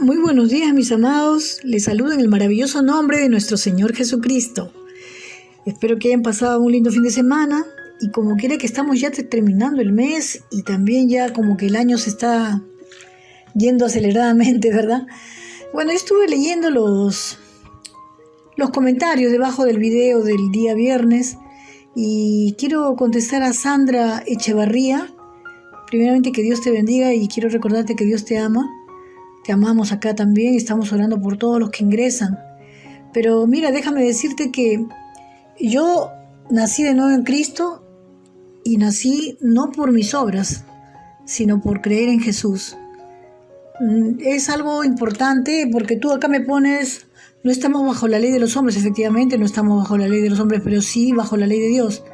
Muy buenos días, mis amados. Les saludo en el maravilloso nombre de nuestro Señor Jesucristo. Espero que hayan pasado un lindo fin de semana y como quiera que estamos ya terminando el mes y también ya como que el año se está yendo aceleradamente, ¿verdad? Bueno, yo estuve leyendo los comentarios debajo del video del día viernes y quiero contestar a Sandra Echevarría. Primeramente, que Dios te bendiga y quiero recordarte que Dios te ama. Te amamos acá también, estamos orando por todos los que ingresan. Pero mira, déjame decirte que yo nací de nuevo en Cristo y nací no por mis obras, sino por creer en Jesús. Es algo importante porque tú acá me pones, no estamos bajo la ley de los hombres, efectivamente no estamos bajo la ley de los hombres, pero sí bajo la ley de Dios.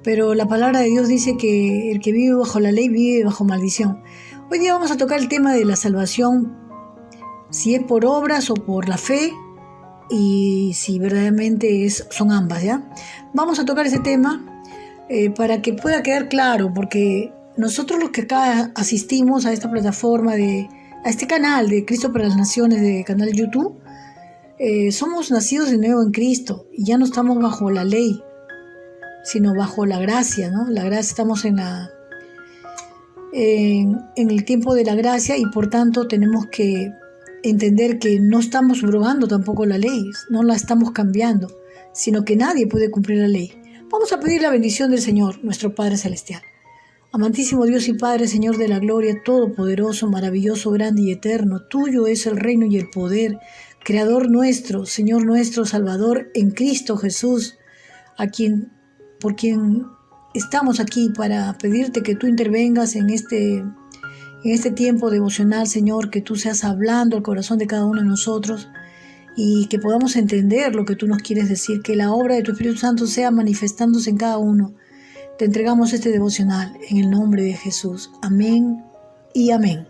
Pero la palabra de Dios dice que el que vive bajo la ley vive bajo maldición. Hoy día vamos a tocar el tema de la salvación, si es por obras o por la fe, y si verdaderamente son ambas, ¿ya? Vamos a tocar ese tema para que pueda quedar claro, porque nosotros los que acá asistimos a esta plataforma, a este canal de Cristo para las Naciones, de canal YouTube, somos nacidos de nuevo en Cristo y ya no estamos bajo la ley, sino bajo la gracia, ¿no? La gracia, estamos en el tiempo de la gracia y por tanto tenemos que entender que no estamos abrogando tampoco la ley, no la estamos cambiando, sino que nadie puede cumplir la ley. Vamos a pedir la bendición del Señor, nuestro Padre Celestial. Amantísimo Dios y Padre, Señor de la gloria, todopoderoso, maravilloso, grande y eterno, tuyo es el reino y el poder, Creador nuestro, Señor nuestro, Salvador, en Cristo Jesús, por quien estamos aquí para pedirte que tú intervengas en este tiempo devocional, Señor, que tú seas hablando al corazón de cada uno de nosotros y que podamos entender lo que tú nos quieres decir, que la obra de tu Espíritu Santo sea manifestándose en cada uno. Te entregamos este devocional en el nombre de Jesús. Amén y amén.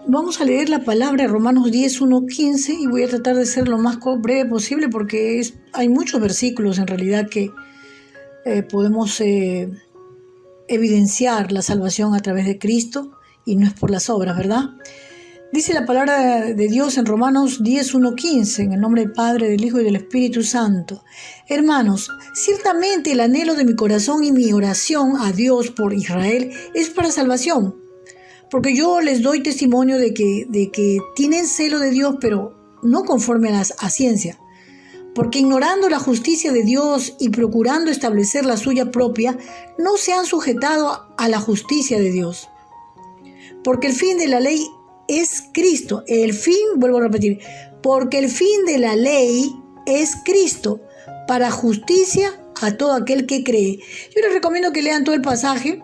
Vamos a leer la palabra Romanos 10, 1, 15 y voy a tratar de ser lo más breve posible porque hay muchos versículos en realidad que podemos evidenciar la salvación a través de Cristo y no es por las obras, ¿verdad? Dice la palabra de Dios en Romanos 10, 1, 15, en el nombre del Padre, del Hijo y del Espíritu Santo. Hermanos, ciertamente el anhelo de mi corazón y mi oración a Dios por Israel es para salvación, porque yo les doy testimonio de que tienen celo de Dios, pero no conforme a ciencia. Porque ignorando la justicia de Dios y procurando establecer la suya propia, no se han sujetado a la justicia de Dios. Porque el fin de la ley es Cristo. Vuelvo a repetir, porque el fin de la ley es Cristo, para justicia a todo aquel que cree. Yo les recomiendo que lean todo el pasaje,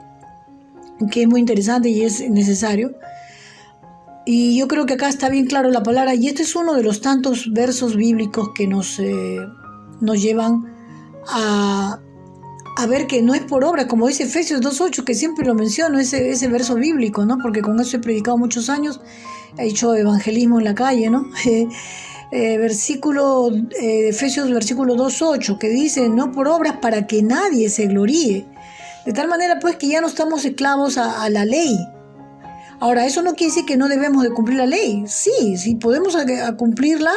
que es muy interesante y es necesario. Y yo creo que acá está bien claro la palabra, y este es uno de los tantos versos bíblicos que nos llevan a ver que no es por obra, como dice Efesios 2.8, que siempre lo menciono, ese verso bíblico, ¿no? Porque con eso he predicado muchos años, he hecho evangelismo en la calle, ¿no? Efesios versículo 2.8, que dice, no por obras para que nadie se gloríe. De tal manera, pues, que ya no estamos esclavos a la ley. Ahora, eso no quiere decir que no debemos de cumplir la ley. Sí, si podemos cumplirla,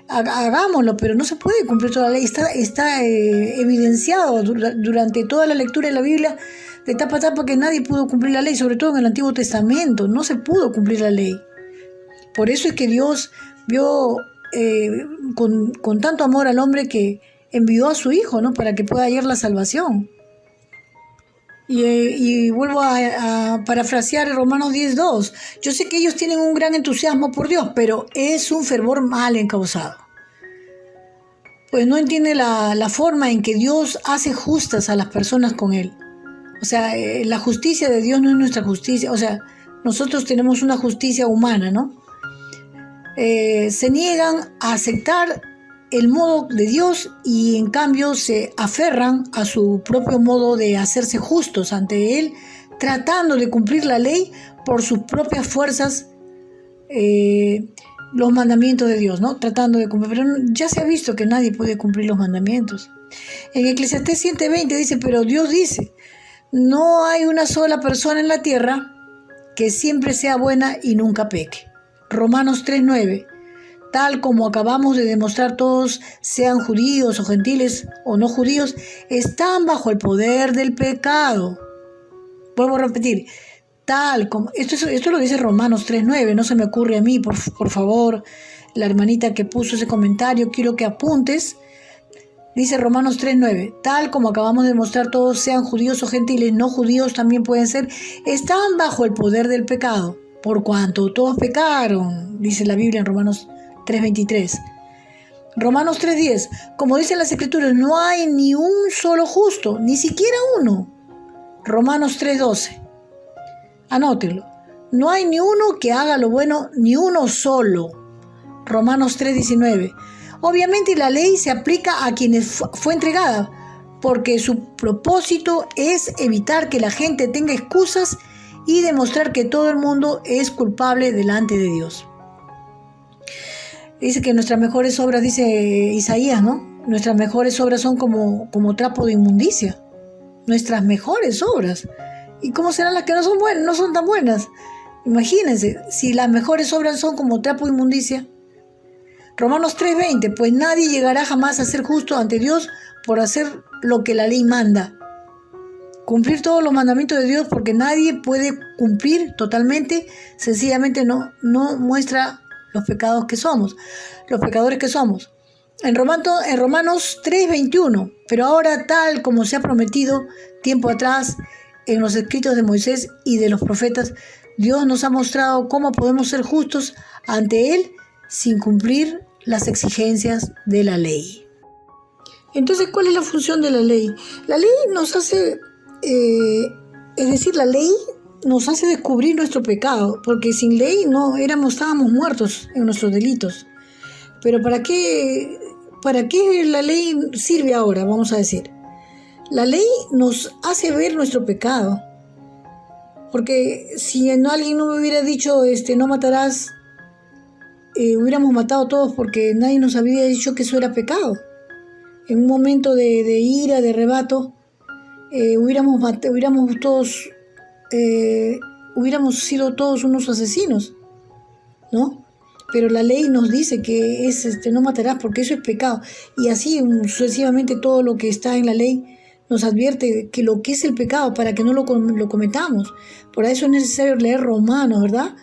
hagámoslo, pero no se puede cumplir toda la ley. Está evidenciado durante toda la lectura de la Biblia, de tapa a tapa, que nadie pudo cumplir la ley, sobre todo en el Antiguo Testamento. No se pudo cumplir la ley. Por eso es que Dios vio con tanto amor al hombre que envió a su Hijo, ¿no? Para que pueda hallar la salvación. Y vuelvo a parafrasear Romanos 10.2. Yo sé que ellos tienen un gran entusiasmo por Dios, pero es un fervor mal encausado. Pues no entiende la forma en que Dios hace justas a las personas con Él. O sea, la justicia de Dios no es nuestra justicia. O sea, nosotros tenemos una justicia humana, ¿no? Se niegan a aceptar el modo de Dios y en cambio se aferran a su propio modo de hacerse justos ante Él, tratando de cumplir la ley por sus propias fuerzas, los mandamientos de Dios, ¿no? Tratando de cumplir, pero ya se ha visto que nadie puede cumplir los mandamientos. En Eclesiastés 7:20 dice, pero Dios dice, no hay una sola persona en la tierra que siempre sea buena y nunca peque. Romanos 3:9. Tal como acabamos de demostrar, todos, sean judíos o gentiles o no judíos, están bajo el poder del pecado. Vuelvo a repetir, tal como... Esto lo dice Romanos 3:9, no se me ocurre a mí, por favor, la hermanita que puso ese comentario, quiero que apuntes. Dice Romanos 3:9, tal como acabamos de demostrar, todos, sean judíos o gentiles, no judíos también pueden ser, están bajo el poder del pecado, por cuanto todos pecaron, dice la Biblia en Romanos 3:23. Romanos 3:10, como dicen las Escrituras, no hay ni un solo justo, ni siquiera uno. Romanos 3:12, anótenlo, no hay ni uno que haga lo bueno, ni uno solo. Romanos 3:19. Obviamente la ley se aplica a quienes fue entregada, porque su propósito es evitar que la gente tenga excusas y demostrar que todo el mundo es culpable delante de Dios. Dice que nuestras mejores obras, dice Isaías, ¿no? Nuestras mejores obras son como trapo de inmundicia. Nuestras mejores obras. ¿Y cómo serán las que no son buenas, no son tan buenas? Imagínense, si las mejores obras son como trapo de inmundicia. Romanos 3:20, pues nadie llegará jamás a ser justo ante Dios por hacer lo que la ley manda. Cumplir todos los mandamientos de Dios, porque nadie puede cumplir totalmente, sencillamente no muestra los pecados que somos, los pecadores que somos. En Romanos 3:21, pero ahora tal como se ha prometido tiempo atrás en los escritos de Moisés y de los profetas, Dios nos ha mostrado cómo podemos ser justos ante Él sin cumplir las exigencias de la ley. Entonces, ¿cuál es la función de la ley? La ley nos hace, la ley nos hace descubrir nuestro pecado, porque sin ley estábamos muertos en nuestros delitos. Pero ¿para qué la ley sirve ahora? Vamos a decir. La ley nos hace ver nuestro pecado. Porque si alguien no me hubiera dicho, no matarás, hubiéramos matado a todos porque nadie nos había dicho que eso era pecado. En un momento de ira, de arrebato, hubiéramos sido todos unos asesinos, ¿no? Pero la ley nos dice que es no matarás porque eso es pecado. Y así sucesivamente todo lo que está en la ley nos advierte que lo que es el pecado para que no lo cometamos. Por eso es necesario leer Romanos, ¿verdad?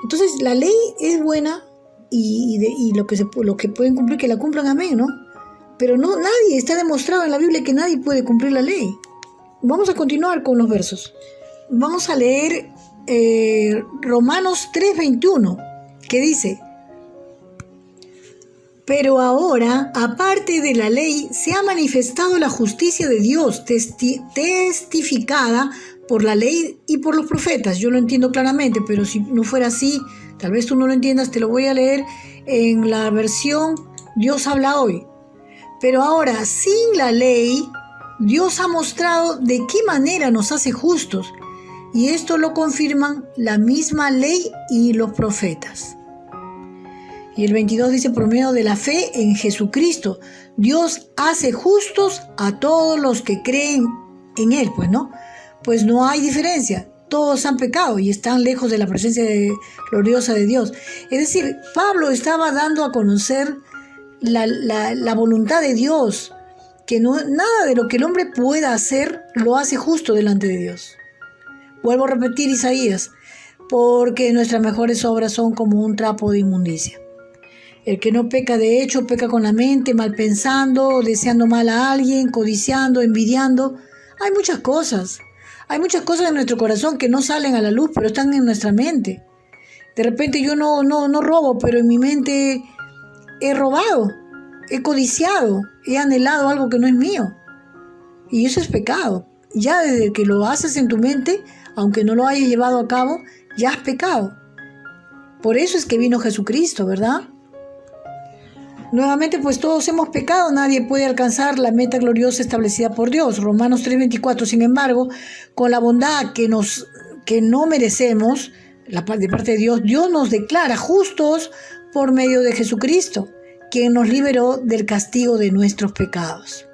Entonces la ley es buena y lo que pueden cumplir que la cumplan, amén, ¿no? Pero nadie, está demostrado en la Biblia que nadie puede cumplir la ley. Vamos a continuar con los versos. Vamos a leer Romanos 3:21, que dice: pero ahora, aparte de la ley, se ha manifestado la justicia de Dios, testificada por la ley y por los profetas. Yo lo entiendo claramente, pero si no fuera así, tal vez tú no lo entiendas, te lo voy a leer en la versión Dios habla hoy. Pero ahora, sin la ley, Dios ha mostrado de qué manera nos hace justos, y esto lo confirman la misma ley y los profetas. Y el 22 dice: por medio de la fe en Jesucristo, Dios hace justos a todos los que creen en Él, pues no hay diferencia. Todos han pecado y están lejos de la presencia gloriosa de Dios. Es decir, Pablo estaba dando a conocer la voluntad de Dios, que nada de lo que el hombre pueda hacer lo hace justo delante de Dios. Vuelvo a repetir Isaías: porque nuestras mejores obras son como un trapo de inmundicia. El que no peca de hecho, peca con la mente, mal pensando, deseando mal a alguien, codiciando, envidiando. Hay muchas cosas en nuestro corazón que no salen a la luz, pero están en nuestra mente. De repente yo no robo, pero en mi mente he robado, he codiciado, he anhelado algo que no es mío. Y eso es pecado. Ya desde que lo haces en tu mente, aunque no lo hayas llevado a cabo, ya has pecado. Por eso es que vino Jesucristo, ¿verdad? Nuevamente, pues todos hemos pecado, nadie puede alcanzar la meta gloriosa establecida por Dios. Romanos 3:24, sin embargo, con la bondad que no merecemos, de parte de Dios, Dios nos declara justos por medio de Jesucristo, quien nos liberó del castigo de nuestros pecados.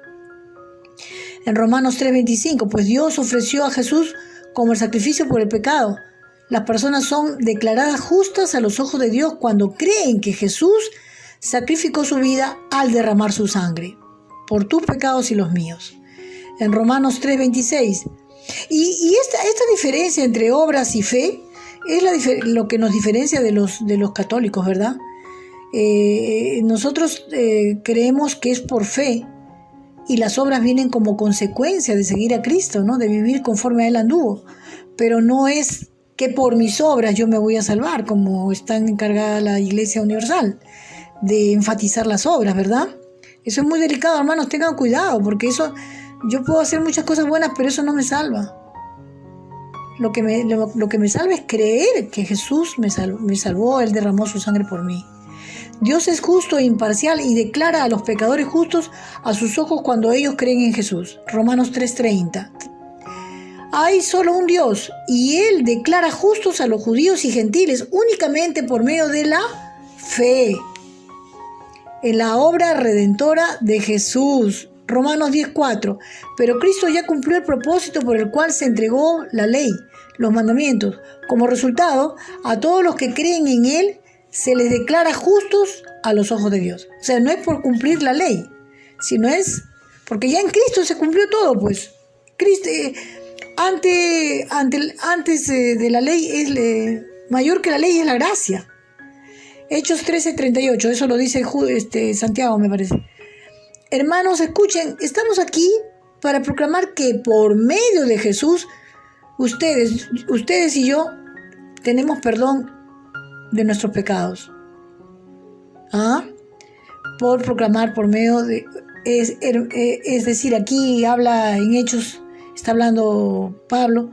En Romanos 3:25, pues Dios ofreció a Jesús como el sacrificio por el pecado. las personas son declaradas justas a los ojos de Dios cuando creen que Jesús sacrificó su vida al derramar su sangre por tus pecados y los míos. En Romanos 3:26. Y esta diferencia entre obras y fe es lo que nos diferencia de los católicos, ¿verdad? Nosotros creemos que es por fe y las obras vienen como consecuencia de seguir a Cristo, ¿no? De vivir conforme a Él anduvo. Pero no es que por mis obras yo me voy a salvar, como está encargada la Iglesia Universal, de enfatizar las obras, ¿verdad? Eso es muy delicado, hermanos, tengan cuidado, porque eso, yo puedo hacer muchas cosas buenas, pero eso no me salva. Lo que me salva es creer que Jesús me salvó, Él derramó su sangre por mí. Dios es justo e imparcial y declara a los pecadores justos a sus ojos cuando ellos creen en Jesús. Romanos 3:30. Hay solo un Dios y Él declara justos a los judíos y gentiles únicamente por medio de la fe en la obra redentora de Jesús. Romanos 10:4. Pero Cristo ya cumplió el propósito por el cual se entregó la ley, los mandamientos. Como resultado, a todos los que creen en Él se les declara justos a los ojos de Dios. O sea, no es por cumplir la ley, sino es porque ya en Cristo se cumplió todo, pues. Cristo, antes de la ley, es mayor que la ley es la gracia. Hechos 13:38, eso lo dice Santiago, me parece. Hermanos, escuchen, estamos aquí para proclamar que por medio de Jesús, ustedes y yo tenemos perdón de nuestros pecados. Por proclamar por medio de... Es decir, aquí habla en Hechos, está hablando Pablo,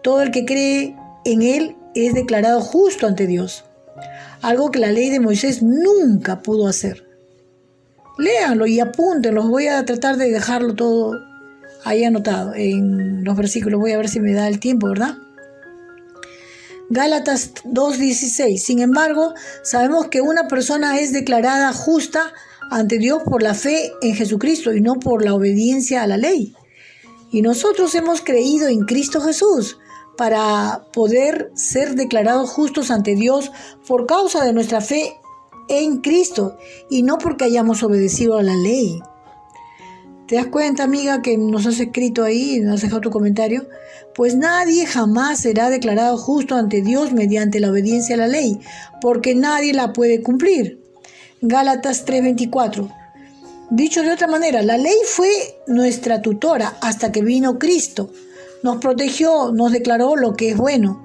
todo el que cree en Él es declarado justo ante Dios. Algo que la ley de Moisés nunca pudo hacer. Léanlo y apúntenlo. Voy a tratar de dejarlo todo ahí anotado en los versículos. Voy a ver si me da el tiempo, ¿verdad? Gálatas 2:16. Sin embargo, sabemos que una persona es declarada justa ante Dios por la fe en Jesucristo y no por la obediencia a la ley. Y nosotros hemos creído en Cristo Jesús para poder ser declarados justos ante Dios por causa de nuestra fe en Cristo y no porque hayamos obedecido a la ley. ¿Te das cuenta, amiga, que nos has escrito ahí, nos has dejado tu comentario? Pues nadie jamás será declarado justo ante Dios mediante la obediencia a la ley, porque nadie la puede cumplir. Gálatas 3:24. Dicho de otra manera, la ley fue nuestra tutora hasta que vino Cristo. Nos protegió, nos declaró lo que es bueno,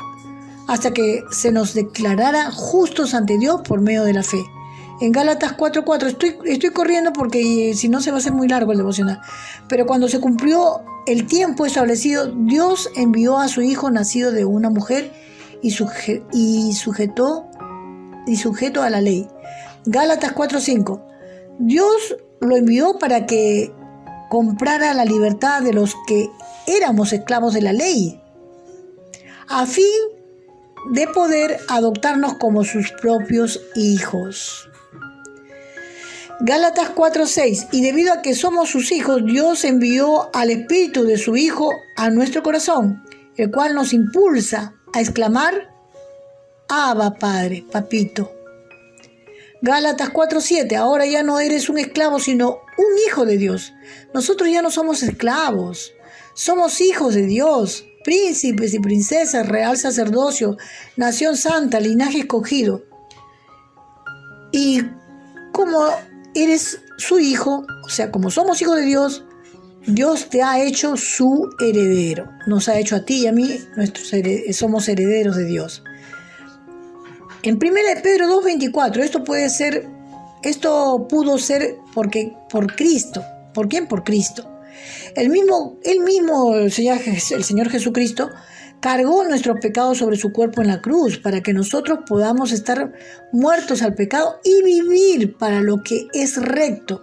hasta que se nos declarara justos ante Dios por medio de la fe. En Gálatas 4:4, estoy corriendo porque si no se va a hacer muy largo el devocional, pero cuando se cumplió el tiempo establecido, Dios envió a su Hijo nacido de una mujer y sujeto a la ley. Gálatas 4:5, Dios lo envió para que comprara la libertad de los que éramos esclavos de la ley, a fin de poder adoptarnos como sus propios hijos. Gálatas 4:6, y debido a que somos sus hijos, Dios envió al Espíritu de su Hijo a nuestro corazón, el cual nos impulsa a exclamar, Abba, Padre, Papito. Gálatas 4:7, ahora ya no eres un esclavo, sino un hijo de Dios. Nosotros ya no somos esclavos, somos hijos de Dios, príncipes y princesas, real sacerdocio, nación santa, linaje escogido. Y como eres su hijo, o sea, como somos hijos de Dios, Dios te ha hecho su heredero. Nos ha hecho a ti y a mí, somos herederos de Dios. En 1 Pedro 2:24, esto pudo ser por Cristo. ¿Por quién? Por Cristo. El Señor Jesucristo cargó nuestros pecados sobre su cuerpo en la cruz para que nosotros podamos estar muertos al pecado y vivir para lo que es recto.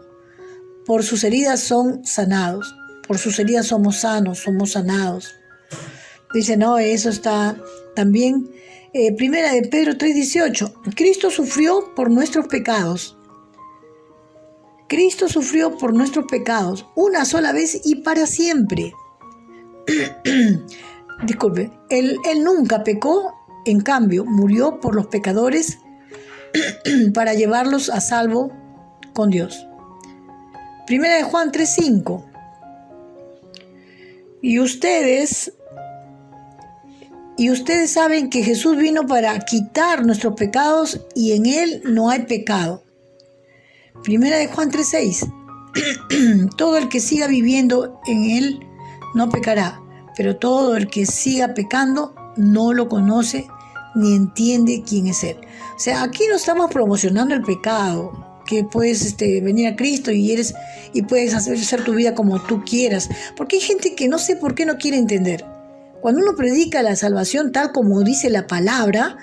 Por sus heridas son sanados. Por sus heridas somos sanos, somos sanados. Dice, no, eso está también. Primera de Pedro 3:18. Cristo sufrió por nuestros pecados. Cristo sufrió por nuestros pecados una sola vez y para siempre. Disculpe, él nunca pecó, en cambio, murió por los pecadores para llevarlos a salvo con Dios. Primera de Juan 3:5. Y ustedes saben que Jesús vino para quitar nuestros pecados y en Él no hay pecado. Primera de Juan 3:6. Todo el que siga viviendo en Él no pecará, pero todo el que siga pecando no lo conoce ni entiende quién es Él. O sea, aquí no estamos promocionando el pecado, que puedes venir a Cristo y puedes hacer tu vida como tú quieras, porque hay gente que no sé por qué no quiere entender. Cuando uno predica la salvación tal como dice la palabra,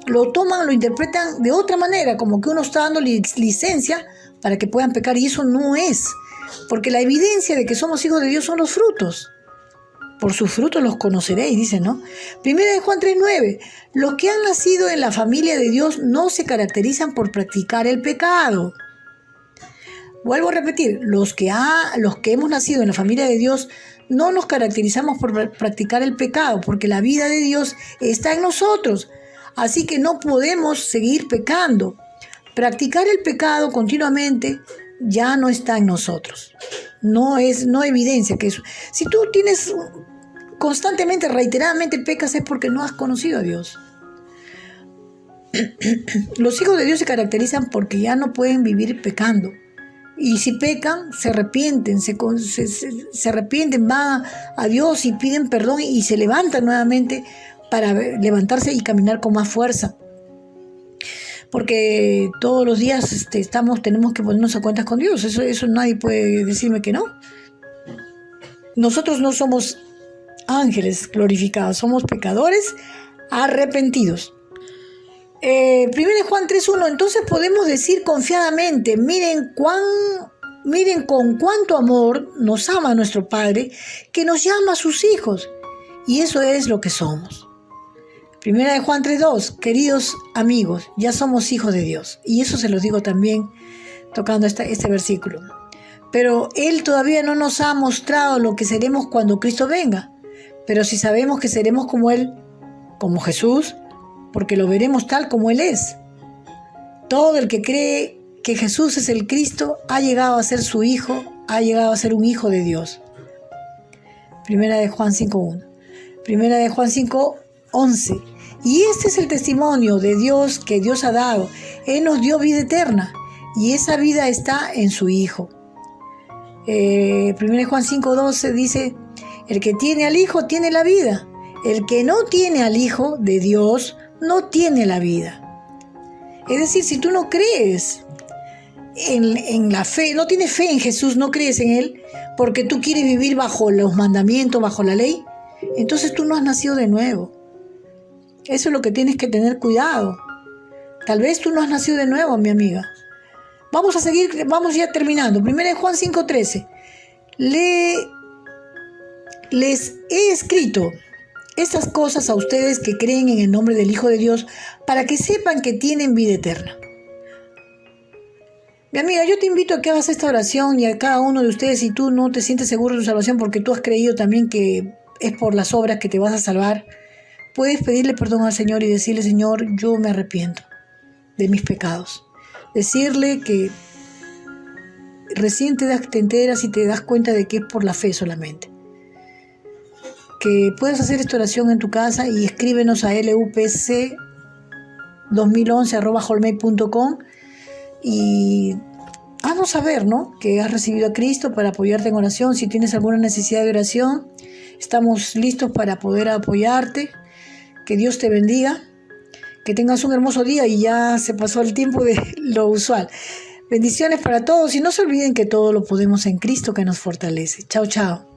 lo toman, lo interpretan de otra manera, como que uno está dando licencia para que puedan pecar, y eso no es, porque la evidencia de que somos hijos de Dios son los frutos. Por sus frutos los conoceréis, dice, ¿no? Primera de Juan 3:9. Los que han nacido en la familia de Dios no se caracterizan por practicar el pecado. Vuelvo a repetir, los que hemos nacido en la familia de Dios no nos caracterizamos por practicar el pecado, porque la vida de Dios está en nosotros. Así que no podemos seguir pecando. Practicar el pecado continuamente ya no está en nosotros. No evidencia que eso. Si tú tienes constantemente, reiteradamente pecas, es porque no has conocido a Dios. Los hijos de Dios se caracterizan porque ya no pueden vivir pecando. Y si pecan, se arrepienten, se arrepienten, van a Dios y piden perdón y se levantan nuevamente para levantarse y caminar con más fuerza. Porque todos los días tenemos que ponernos a cuentas con Dios. Eso nadie puede decirme que no. Nosotros no somos ángeles glorificados, somos pecadores arrepentidos. Primero Juan 3:1, entonces podemos decir confiadamente, miren con cuánto amor nos ama nuestro Padre, que nos llama a sus hijos, y eso es lo que somos. Primera de Juan 3:2, queridos amigos, ya somos hijos de Dios, y eso se los digo también tocando este versículo. Pero Él todavía no nos ha mostrado lo que seremos cuando Cristo venga, pero si sabemos que seremos como Él, como Jesús, porque lo veremos tal como Él es. Todo el que cree que Jesús es el Cristo ha llegado a ser su hijo, ha llegado a ser un hijo de Dios. Primera de Juan 5:1. Primera de Juan 5:11. Y este es el testimonio de Dios que Dios ha dado. Él nos dio vida eterna y esa vida está en su Hijo. Primera de Juan 5:12 dice, el que tiene al Hijo tiene la vida. El que no tiene al Hijo de Dios no tiene la vida. Es decir, si tú no crees en la fe, no tienes fe en Jesús, no crees en Él, porque tú quieres vivir bajo los mandamientos, bajo la ley, entonces tú no has nacido de nuevo. Eso es lo que tienes que tener cuidado. Tal vez tú no has nacido de nuevo, mi amiga. Vamos a seguir, vamos ya terminando. Primera de Juan 5:13. Les he escrito estas cosas a ustedes que creen en el nombre del Hijo de Dios, para que sepan que tienen vida eterna. Mi amiga, yo te invito a que hagas esta oración, y a cada uno de ustedes, si tú no te sientes seguro de tu salvación porque tú has creído también que es por las obras que te vas a salvar, puedes pedirle perdón al Señor y decirle, Señor, yo me arrepiento de mis pecados. Decirle que recién te enteras y te das cuenta de que es por la fe solamente. Que puedas hacer esta oración en tu casa y escríbenos a lupc2011@hotmail.com y haznos saber, ¿no?, que has recibido a Cristo, para apoyarte en oración. Si tienes alguna necesidad de oración, estamos listos para poder apoyarte. Que Dios te bendiga, que tengas un hermoso día, y ya se pasó el tiempo de lo usual. Bendiciones para todos y no se olviden que todo lo podemos en Cristo que nos fortalece. Chao, chao.